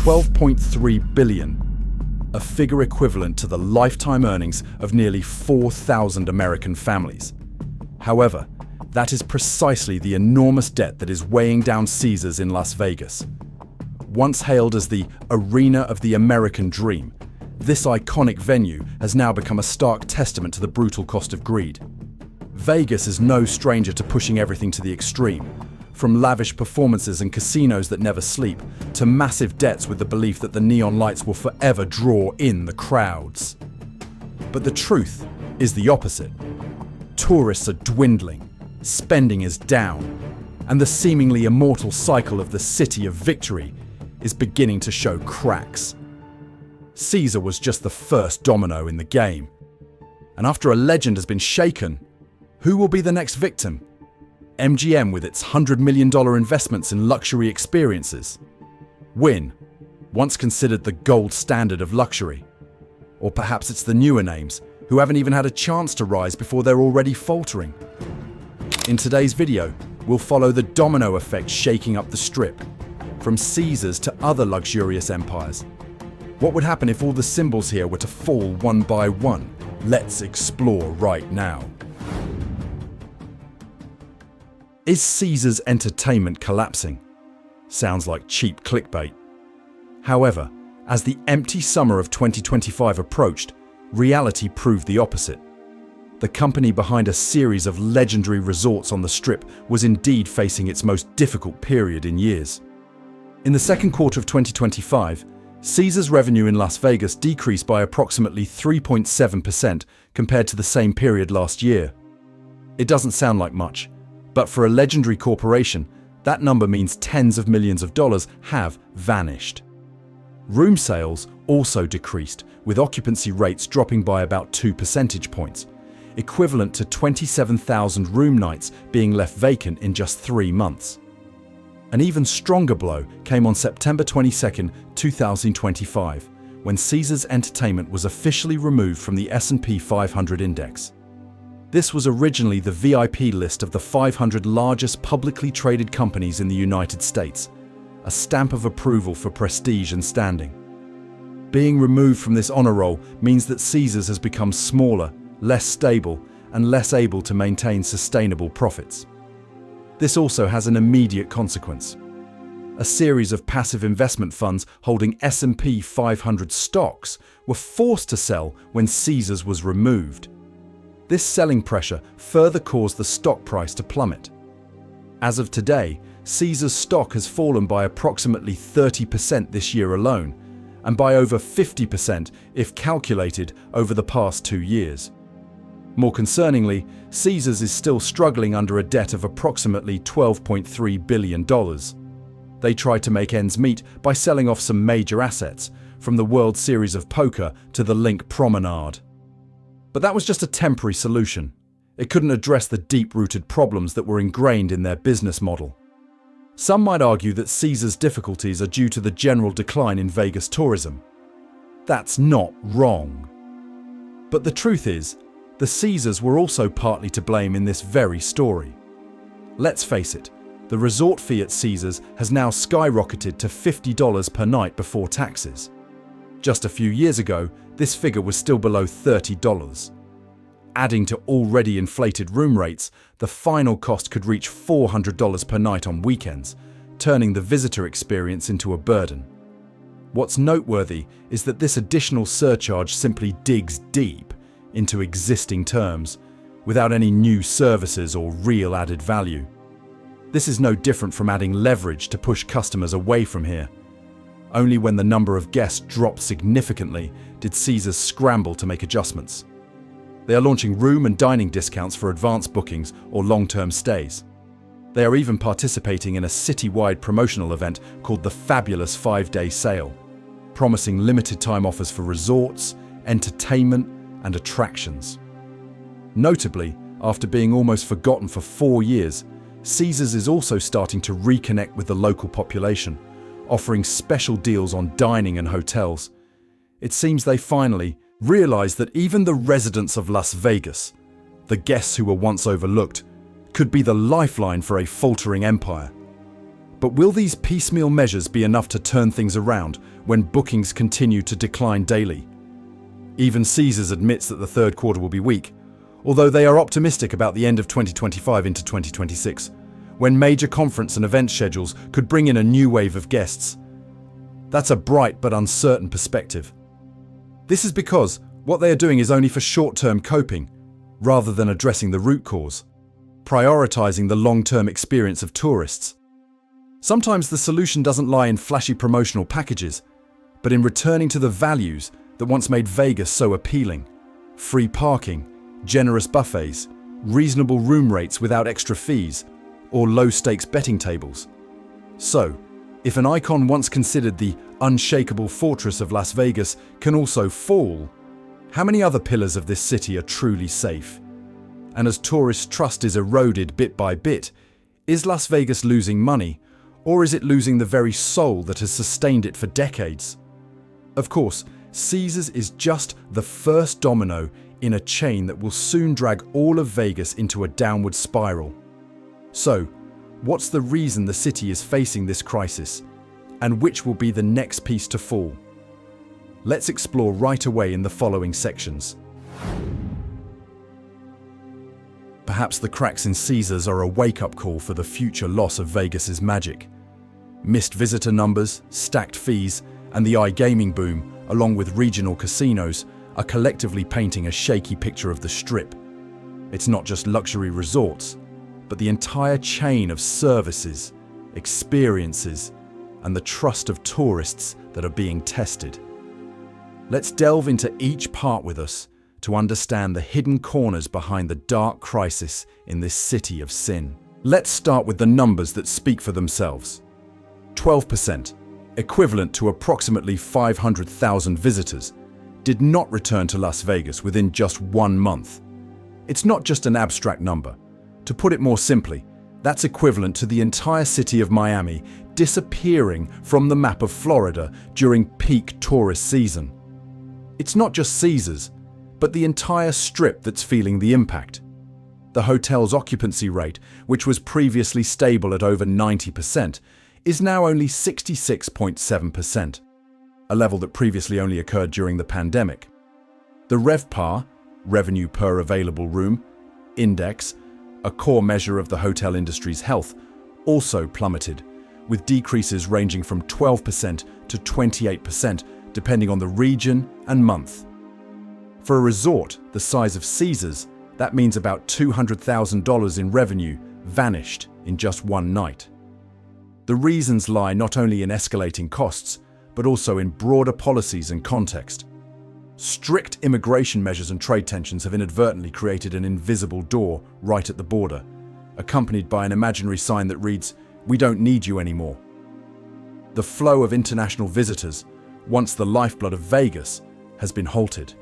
12.3 billion, a figure equivalent to the lifetime earnings of nearly 4,000 American families. However, that is precisely the enormous debt that is weighing down Caesars in Las Vegas. Once hailed as the arena of the American dream, this iconic venue has now become a stark testament to the brutal cost of greed. Vegas is no stranger to pushing everything to the extreme, from lavish performances and casinos that never sleep, to massive debts with the belief that the neon lights will forever draw in the crowds. But the truth is the opposite. Tourists are dwindling, spending is down, and the seemingly immortal cycle of the City of Victory is beginning to show cracks. Caesar was just the first domino in the game. And after a legend has been shaken, who will be the next victim? MGM with its $100 million investments in luxury experiences? Wynn, once considered the gold standard of luxury? Or perhaps it's the newer names, who haven't even had a chance to rise before they're already faltering? In today's video, we'll follow the domino effect shaking up the Strip, from Caesars to other luxurious empires. What would happen if all the symbols here were to fall one by one? Let's explore right now. Is Caesars entertainment collapsing? Sounds like cheap clickbait. However, as the empty summer of 2025 approached, reality proved the opposite. The company behind a series of legendary resorts on the Strip was indeed facing its most difficult period in years. In the second quarter of 2025, Caesars' revenue in Las Vegas decreased by approximately 3.7% compared to the same period last year. It doesn't sound like much, but for a legendary corporation, that number means tens of millions of dollars have vanished. Room sales also decreased, with occupancy rates dropping by about 2 percentage points, equivalent to 27,000 room nights being left vacant in just 3 months. An even stronger blow came on September 22, 2025, when Caesars Entertainment was officially removed from the S&P 500 index. This was originally the VIP list of the 500 largest publicly traded companies in the United States, a stamp of approval for prestige and standing. Being removed from this honor roll means that Caesars has become smaller, less stable, and less able to maintain sustainable profits. This also has an immediate consequence. A series of passive investment funds holding S&P 500 stocks were forced to sell when Caesars was removed. This selling pressure further caused the stock price to plummet. As of today, Caesars stock has fallen by approximately 30% this year alone, and by over 50% if calculated over the past 2 years. More concerningly, Caesars is still struggling under a debt of approximately $12.3 billion. They tried to make ends meet by selling off some major assets, from the World Series of Poker to the Link Promenade. But that was just a temporary solution. It couldn't address the deep-rooted problems that were ingrained in their business model. Some might argue that Caesars' difficulties are due to the general decline in Vegas tourism. That's not wrong. But the truth is, the Caesars were also partly to blame in this very story. Let's face it, the resort fee at Caesars has now skyrocketed to $50 per night before taxes. Just a few years ago, this figure was still below $30. Adding to already inflated room rates, the final cost could reach $400 per night on weekends, turning the visitor experience into a burden. What's noteworthy is that this additional surcharge simply digs deep into existing terms, without any new services or real added value. This is no different from adding leverage to push customers away from here. Only when the number of guests dropped significantly did Caesars scramble to make adjustments. They are launching room and dining discounts for advanced bookings or long-term stays. They are even participating in a city-wide promotional event called the Fabulous 5-Day Sale, promising limited-time offers for resorts, entertainment, and attractions. Notably, after being almost forgotten for 4 years, Caesars is also starting to reconnect with the local population, offering special deals on dining and hotels. It seems they finally realized that even the residents of Las Vegas, the guests who were once overlooked, could be the lifeline for a faltering empire. But will these piecemeal measures be enough to turn things around when bookings continue to decline daily? Even Caesars admits that the third quarter will be weak, although they are optimistic about the end of 2025 into 2026, when major conference and event schedules could bring in a new wave of guests. That's a bright but uncertain perspective. This is because what they are doing is only for short-term coping, rather than addressing the root cause, prioritizing the long-term experience of tourists. Sometimes the solution doesn't lie in flashy promotional packages, but in returning to the values that once made Vegas so appealing: free parking, generous buffets, reasonable room rates without extra fees, or low-stakes betting tables. So, if an icon once considered the unshakable fortress of Las Vegas can also fall, how many other pillars of this city are truly safe? And as tourist trust is eroded bit by bit, is Las Vegas losing money, or is it losing the very soul that has sustained it for decades? Of course, Caesars is just the first domino in a chain that will soon drag all of Vegas into a downward spiral. So, what's the reason the city is facing this crisis, and which will be the next piece to fall? Let's explore right away in the following sections. Perhaps the cracks in Caesars are a wake-up call for the future loss of Vegas's magic. Missed visitor numbers, stacked fees, and the iGaming boom, along with regional casinos, are collectively painting a shaky picture of the Strip. It's not just luxury resorts, but the entire chain of services, experiences, and the trust of tourists that are being tested. Let's delve into each part with us to understand the hidden corners behind the dark crisis in this city of sin. Let's start with the numbers that speak for themselves. 12%, equivalent to approximately 500,000 visitors, did not return to Las Vegas within just 1 month. It's not just an abstract number. To put it more simply, that's equivalent to the entire city of Miami disappearing from the map of Florida during peak tourist season. It's not just Caesars, but the entire Strip that's feeling the impact. The hotel's occupancy rate, which was previously stable at over 90%, is now only 66.7%, a level that previously only occurred during the pandemic. The RevPAR, revenue per available room, index, a core measure of the hotel industry's health, also plummeted, with decreases ranging from 12% to 28% depending on the region and month. For a resort the size of Caesars, that means about $200,000 in revenue vanished in just one night. The reasons lie not only in escalating costs, but also in broader policies and context. Strict immigration measures and trade tensions have inadvertently created an invisible door right at the border, accompanied by an imaginary sign that reads, "We don't need you anymore." The flow of international visitors, once the lifeblood of Vegas, has been halted.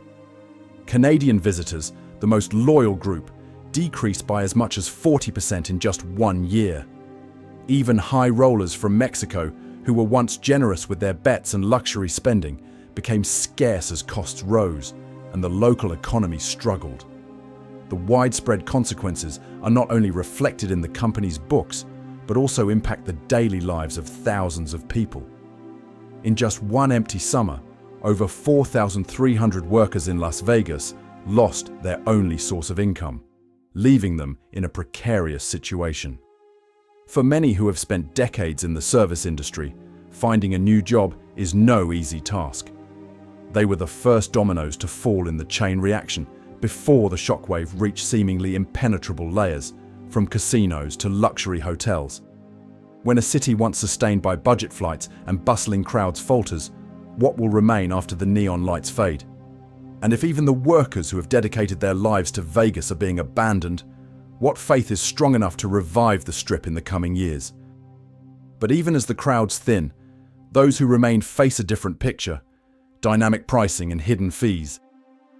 Canadian visitors, the most loyal group, decreased by as much as 40% in just 1 year. Even high rollers from Mexico, who were once generous with their bets and luxury spending, became scarce as costs rose and the local economy struggled. The widespread consequences are not only reflected in the company's books, but also impact the daily lives of thousands of people. In just one empty summer, over 4,300 workers in Las Vegas lost their only source of income, leaving them in a precarious situation. For many who have spent decades in the service industry, finding a new job is no easy task. They were the first dominoes to fall in the chain reaction before the shockwave reached seemingly impenetrable layers, from casinos to luxury hotels. When a city once sustained by budget flights and bustling crowds falters, what will remain after the neon lights fade? And if even the workers who have dedicated their lives to Vegas are being abandoned, what faith is strong enough to revive the Strip in the coming years? But even as the crowds thin, those who remain face a different picture: dynamic pricing and hidden fees.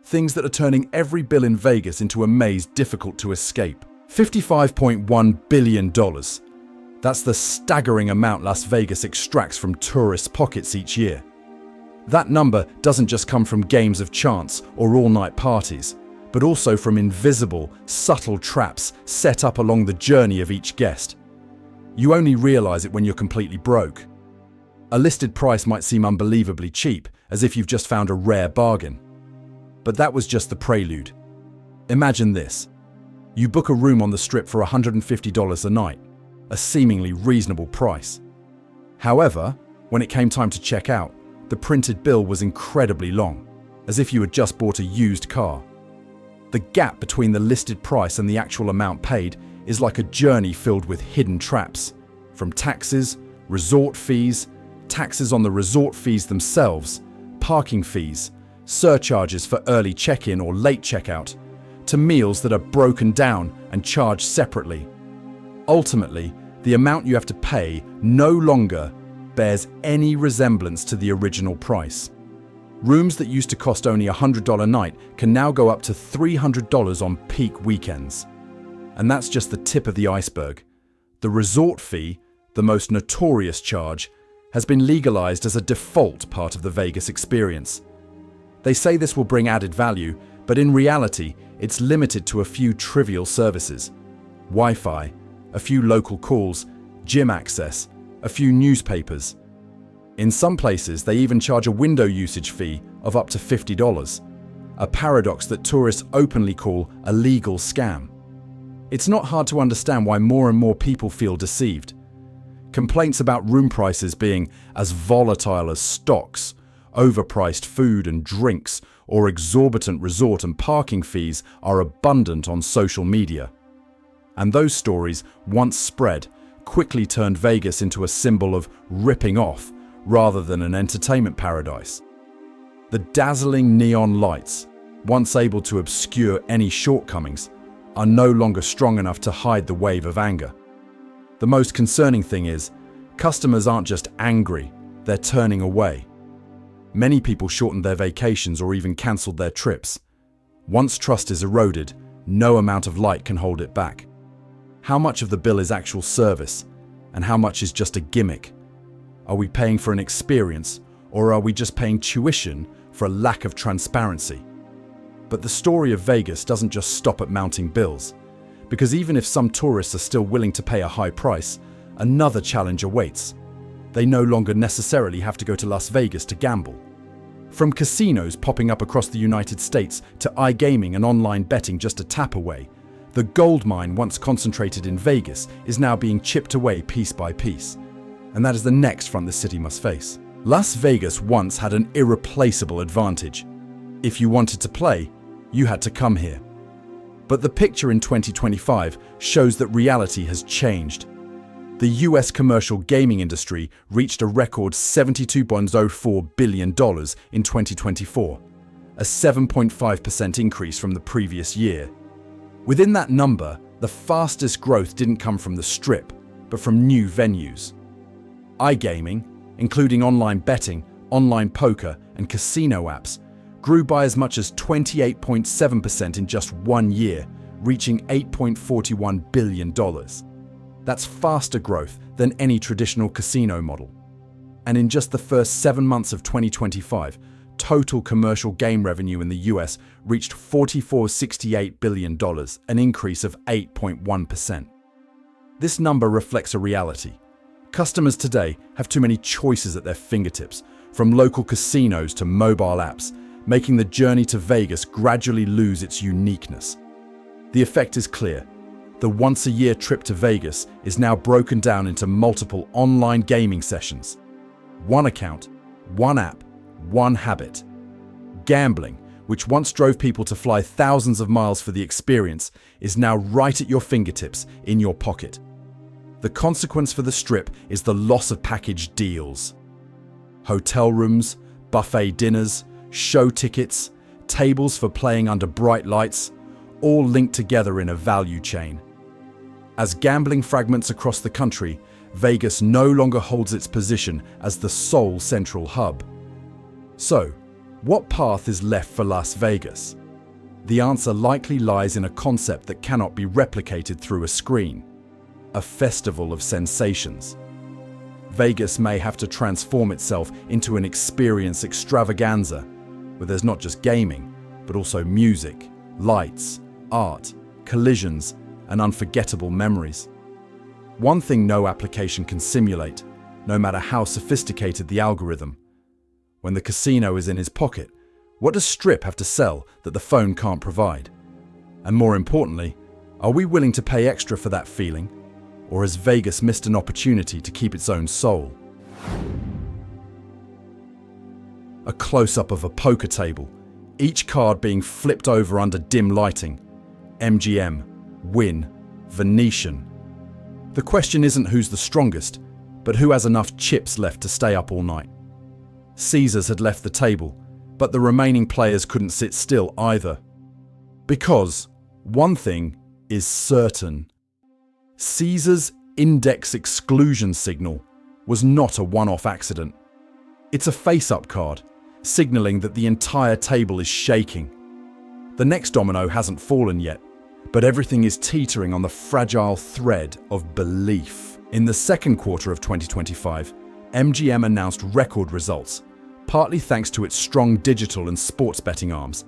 Things that are turning every bill in Vegas into a maze difficult to escape. $55.1 billion. That's the staggering amount Las Vegas extracts from tourists' pockets each year. That number doesn't just come from games of chance or all-night parties, but also from invisible, subtle traps set up along the journey of each guest. You only realize it when you're completely broke. A listed price might seem unbelievably cheap, as if you've just found a rare bargain. But that was just the prelude. Imagine this. You book a room on the Strip for $150 a night, a seemingly reasonable price. However, when it came time to check out, the printed bill was incredibly long, as if you had just bought a used car. The gap between the listed price and the actual amount paid is like a journey filled with hidden traps, from taxes, resort fees, taxes on the resort fees themselves, parking fees, surcharges for early check-in or late checkout, to meals that are broken down and charged separately. Ultimately, the amount you have to pay no longer bears any resemblance to the original price. Rooms that used to cost only $100 a night can now go up to $300 on peak weekends. And that's just the tip of the iceberg. The resort fee, the most notorious charge, has been legalized as a default part of the Vegas experience. They say this will bring added value, but in reality, it's limited to a few trivial services. Wi-Fi, a few local calls, gym access, a few newspapers. In some places, they even charge a window usage fee of up to $50, a paradox that tourists openly call a legal scam. It's not hard to understand why more and more people feel deceived. Complaints about room prices being as volatile as stocks, overpriced food and drinks, or exorbitant resort and parking fees are abundant on social media. And those stories, once spread, quickly turned Vegas into a symbol of ripping off rather than an entertainment paradise. The dazzling neon lights, once able to obscure any shortcomings, are no longer strong enough to hide the wave of anger. The most concerning thing is, customers aren't just angry, they're turning away. Many people shortened their vacations or even cancelled their trips. Once trust is eroded, no amount of light can hold it back. How much of the bill is actual service, and how much is just a gimmick? Are we paying for an experience, or are we just paying tuition for a lack of transparency? But the story of Vegas doesn't just stop at mounting bills, because even if some tourists are still willing to pay a high price, another challenge awaits. They no longer necessarily have to go to Las Vegas to gamble. From casinos popping up across the United States to iGaming and online betting just a tap away, the gold mine once concentrated in Vegas is now being chipped away piece by piece. And that is the next front the city must face. Las Vegas once had an irreplaceable advantage. If you wanted to play, you had to come here. But the picture in 2025 shows that reality has changed. The US commercial gaming industry reached a record $72.04 billion in 2024, a 7.5% increase from the previous year. Within that number, the fastest growth didn't come from the Strip, but from new venues. iGaming, including online betting, online poker, and casino apps, grew by as much as 28.7% in just 1 year, reaching $8.41 billion. That's faster growth than any traditional casino model. And in just the first 7 months of 2025, total commercial game revenue in the US reached $44.68 billion, an increase of 8.1%. This number reflects a reality. Customers today have too many choices at their fingertips, from local casinos to mobile apps, making the journey to Vegas gradually lose its uniqueness. The effect is clear. The once-a-year trip to Vegas is now broken down into multiple online gaming sessions. One account, one app, one habit. Gambling, which once drove people to fly thousands of miles for the experience, is now right at your fingertips, in your pocket. The consequence for the Strip is the loss of package deals. Hotel rooms, buffet dinners, show tickets, tables for playing under bright lights, all linked together in a value chain. As gambling fragments across the country, Vegas no longer holds its position as the sole central hub. So, what path is left for Las Vegas? The answer likely lies in a concept that cannot be replicated through a screen: a festival of sensations. Vegas may have to transform itself into an experience extravaganza, where there's not just gaming, but also music, lights, art, collisions, and unforgettable memories. One thing no application can simulate, no matter how sophisticated the algorithm. When the casino is in his pocket, what does Strip have to sell that the phone can't provide? And more importantly, are we willing to pay extra for that feeling? Or has Vegas missed an opportunity to keep its own soul? A close-up of a poker table, each card being flipped over under dim lighting. MGM, Win, Venetian. The question isn't who's the strongest, but who has enough chips left to stay up all night. Caesars had left the table, but the remaining players couldn't sit still either. Because one thing is certain. Caesars' index exclusion signal was not a one-off accident. It's a face-up card, signaling that the entire table is shaking. The next domino hasn't fallen yet, but everything is teetering on the fragile thread of belief. In the second quarter of 2025, MGM announced record results, partly thanks to its strong digital and sports betting arms,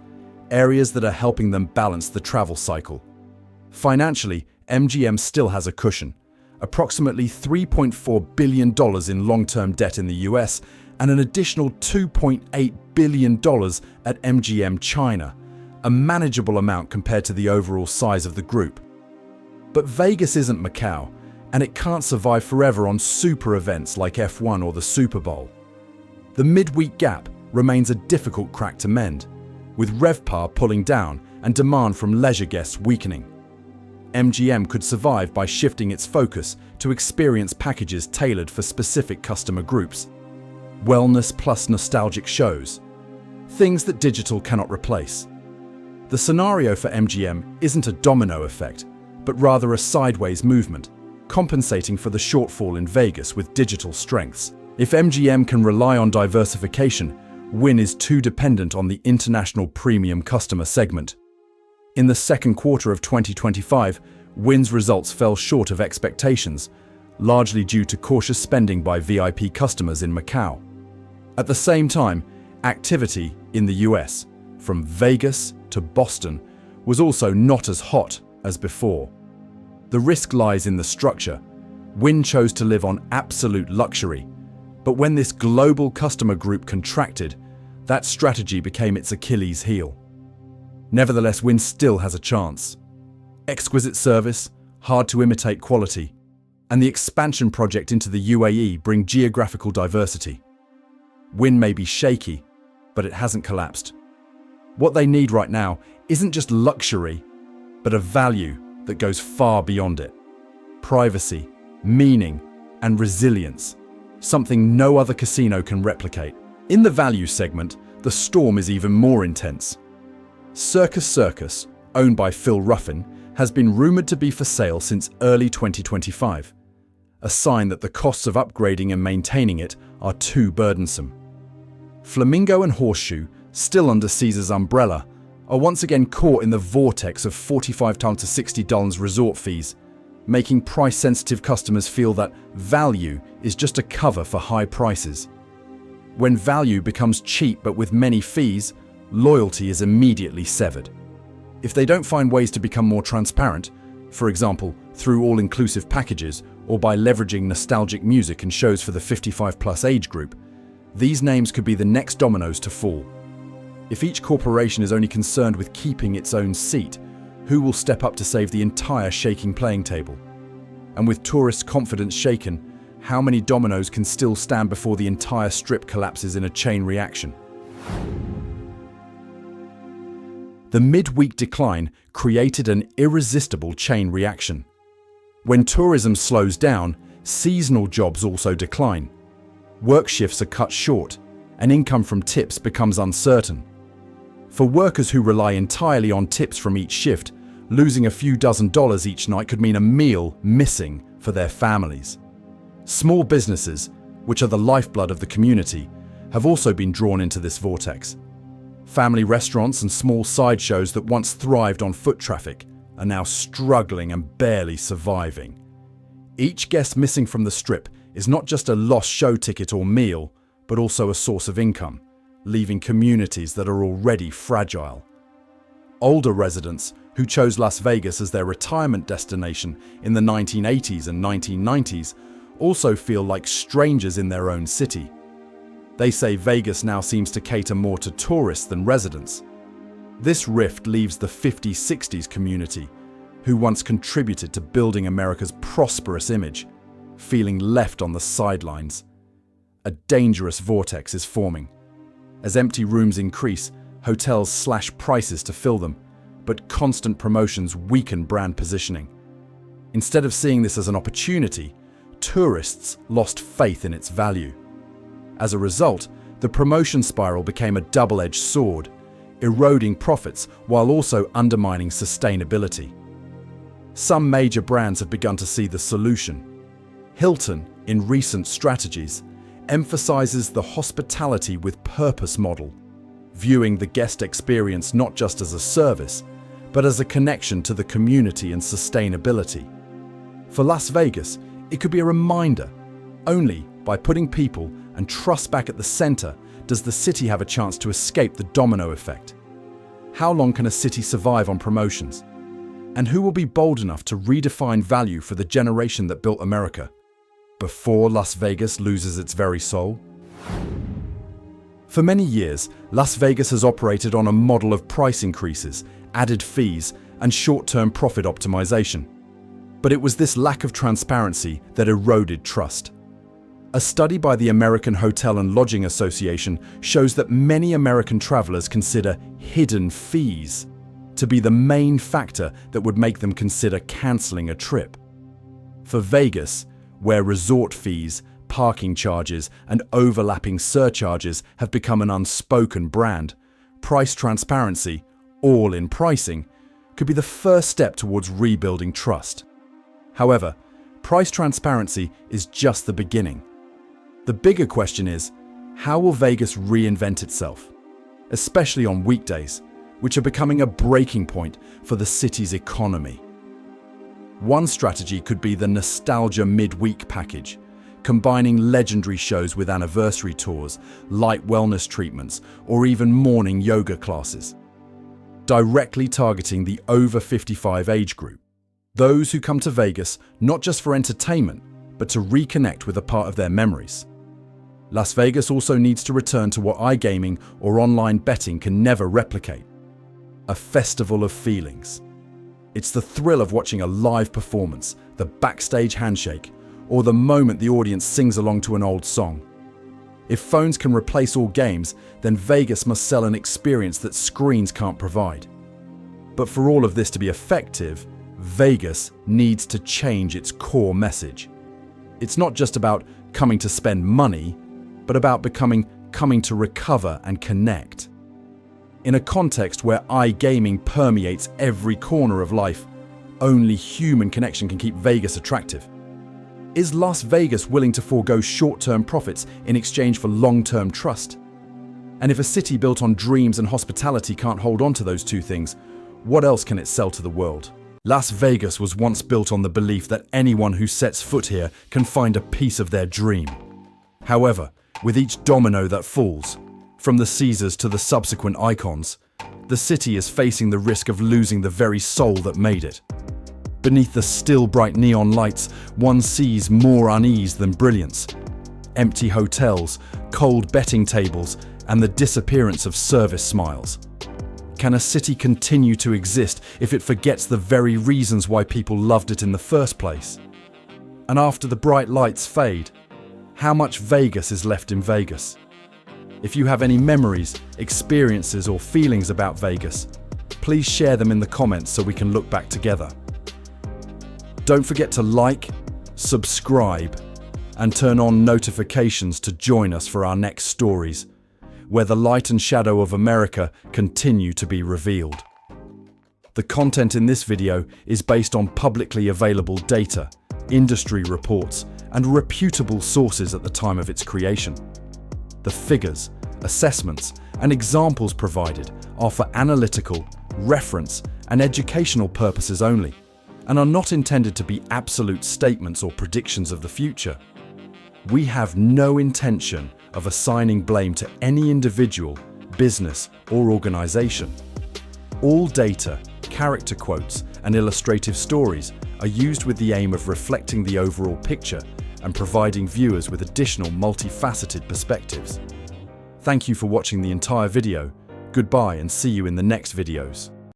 areas that are helping them balance the travel cycle. Financially, MGM still has a cushion, approximately $3.4 billion in long-term debt in the US and an additional $2.8 billion at MGM China, a manageable amount compared to the overall size of the group. But Vegas isn't Macau, and it can't survive forever on super events like F1 or the Super Bowl. The midweek gap remains a difficult crack to mend, with RevPAR pulling down and demand from leisure guests weakening. MGM could survive by shifting its focus to experience packages tailored for specific customer groups. Wellness plus nostalgic shows. Things that digital cannot replace. The scenario for MGM isn't a domino effect, but rather a sideways movement, compensating for the shortfall in Vegas with digital strengths. If MGM can rely on diversification, Wynn is too dependent on the international premium customer segment. In the second quarter of 2025, Wynn's results fell short of expectations, largely due to cautious spending by VIP customers in Macau. At the same time, activity in the US, from Vegas to Boston, was also not as hot as before. The risk lies in the structure. Wynn chose to live on absolute luxury, but when this global customer group contracted, that strategy became its Achilles heel. Nevertheless, Wynn still has a chance. Exquisite service, hard to imitate quality, and the expansion project into the UAE bring geographical diversity. Wynn may be shaky, but it hasn't collapsed. What they need right now isn't just luxury, but a value that goes far beyond it. Privacy, meaning, and resilience, something no other casino can replicate. In the value segment, the storm is even more intense. Circus, owned by Phil Ruffin, has been rumored to be for sale since early 2025, a sign that the costs of upgrading and maintaining it are too burdensome. Flamingo and Horseshoe, still under Caesars' umbrella, are once again caught in the vortex of $45 to $60 resort fees, making price-sensitive customers feel that value is just a cover for high prices. When value becomes cheap but with many fees, loyalty is immediately severed. If they don't find ways to become more transparent, for example, through all-inclusive packages or by leveraging nostalgic music and shows for the 55-plus age group, these names could be the next dominoes to fall. If each corporation is only concerned with keeping its own seat, who will step up to save the entire shaking playing table? And with tourist confidence shaken, how many dominoes can still stand before the entire strip collapses in a chain reaction? The midweek decline created an irresistible chain reaction. When tourism slows down, seasonal jobs also decline. Work shifts are cut short, and income from tips becomes uncertain. For workers who rely entirely on tips from each shift, losing a few dozen dollars each night could mean a meal missing for their families. Small businesses, which are the lifeblood of the community, have also been drawn into this vortex. Family restaurants and small sideshows that once thrived on foot traffic are now struggling and barely surviving. Each guest missing from the strip is not just a lost show ticket or meal, but also a source of income, leaving communities that are already fragile. Older residents who chose Las Vegas as their retirement destination in the 1980s and 1990s, also feel like strangers in their own city. They say Vegas now seems to cater more to tourists than residents. This rift leaves the 50s-60s community, who once contributed to building America's prosperous image, feeling left on the sidelines. A dangerous vortex is forming. As empty rooms increase, hotels slash prices to fill them, but constant promotions weaken brand positioning. Instead of seeing this as an opportunity, tourists lost faith in its value. As a result, the promotion spiral became a double-edged sword, eroding profits while also undermining sustainability. Some major brands have begun to see the solution. Hilton, in recent strategies, emphasizes the hospitality with purpose model, viewing the guest experience not just as a service, but as a connection to the community and sustainability. For Las Vegas, it could be a reminder. Only by putting people and trust back at the center does the city have a chance to escape the domino effect. How long can a city survive on promotions? And who will be bold enough to redefine value for the generation that built America, before Las Vegas loses its very soul? For many years, Las Vegas has operated on a model of price increases, added fees, and short-term profit optimization. But it was this lack of transparency that eroded trust. A study by the American Hotel and Lodging Association shows that many American travelers consider hidden fees to be the main factor that would make them consider canceling a trip. For Vegas, where resort fees, parking charges, and overlapping surcharges have become an unspoken brand, price transparency, all in pricing, could be the first step towards rebuilding trust. However, price transparency is just the beginning. The bigger question is, how will Vegas reinvent itself, especially on weekdays, which are becoming a breaking point for the city's economy? One strategy could be the nostalgia midweek package, combining legendary shows with anniversary tours, light wellness treatments, or even morning yoga classes, directly targeting the over 55 age group. Those who come to Vegas not just for entertainment, but to reconnect with a part of their memories. Las Vegas also needs to return to what iGaming or online betting can never replicate: a festival of feelings. It's the thrill of watching a live performance, the backstage handshake, or the moment the audience sings along to an old song. If phones can replace all games, then Vegas must sell an experience that screens can't provide. But for all of this to be effective, Vegas needs to change its core message. It's not just about coming to spend money, but about coming to recover and connect. In a context where iGaming permeates every corner of life, only human connection can keep Vegas attractive. Is Las Vegas willing to forego short-term profits in exchange for long-term trust? And if a city built on dreams and hospitality can't hold on to those two things, what else can it sell to the world? Las Vegas was once built on the belief that anyone who sets foot here can find a piece of their dream. However, with each domino that falls, from the Caesars to the subsequent icons, the city is facing the risk of losing the very soul that made it. Beneath the still bright neon lights, one sees more unease than brilliance. Empty hotels, cold betting tables, and the disappearance of service smiles. Can a city continue to exist if it forgets the very reasons why people loved it in the first place? And after the bright lights fade, how much Vegas is left in Vegas? If you have any memories, experiences, or feelings about Vegas, please share them in the comments so we can look back together. Don't forget to like, subscribe, and turn on notifications to join us for our next stories, where the light and shadow of America continue to be revealed. The content in this video is based on publicly available data, industry reports, and reputable sources at the time of its creation. The figures, assessments, and examples provided are for analytical, reference, and educational purposes only, and are not intended to be absolute statements or predictions of the future. We have no intention of assigning blame to any individual, business, or organization. All data character quotes and illustrative stories are used with the aim of reflecting the overall picture and providing viewers with additional multifaceted perspectives. Thank you for watching the entire video. Goodbye and see you in the next videos.